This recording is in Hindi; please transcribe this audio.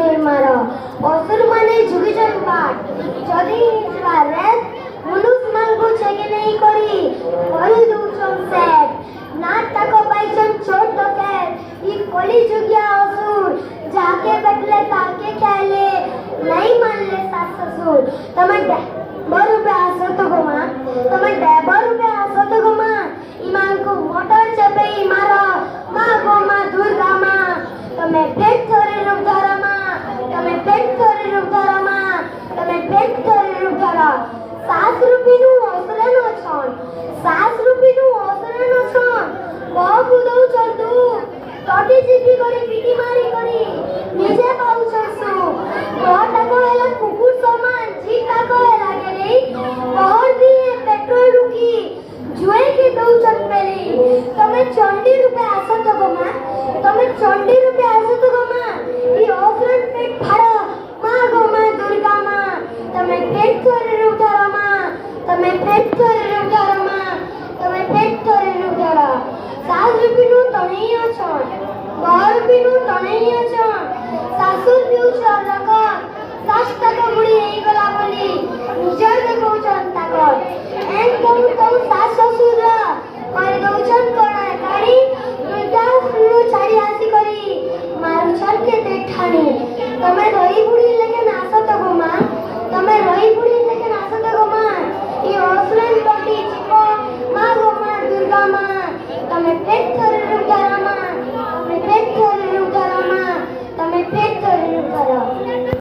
असुर मारो असुर माने जुगीजन पाठ जदी रेत मनुष्य मांगू छे के नहीं करी करी दूचन सेट नाटक पाइचन छोट के ई कली जुगिया असुर जाके बदले ताके कहले नहीं मानले सास ससुर तमे 2 रुपया आसो तो गोमा तमे 2 रुपया आसो तो गोमा ईमान को मोटर चपे मारो मा गोमा दुर्गा मा तमे पेट करे रूप धरा मा तमे पेट करे रूप धरा मा तमे पेट करे रूप धरा 7 રૂપિયાનું ઓસરાનો છોન 7 રૂપિયાનું ઓસરાનો છોન બહુ દઉ ચંદુ તોટી જીપી કરી પીટી મારી કરી নিজে પાઉ છસુ બહટાકો હેલા કુકુર સમાન જીટાકો હેલા કે રે બહર દીએ પેટ્રોલ રૂકી जुए के दो चटपेली तमे चंडी रुपए आसो तो गोमा तमे चंडी रुपए आसो तो गोमा ई ऑफरन पेट फाड़ो मा गोमा दुर्गा मा तमे पेट करे रूप धरो मा तमे पेट करे रूप धरो मा तमे पेट करे रूप धरो 7 રૂપિયાનું તણૈયા છોન 12 રૂપિયાનું તણૈયા છોન સાસુ ફ્યુચર રકો 10 টাকা বুড়ি এই গলা বলি নিজর দেখো চন্তা কর এন কম তো 700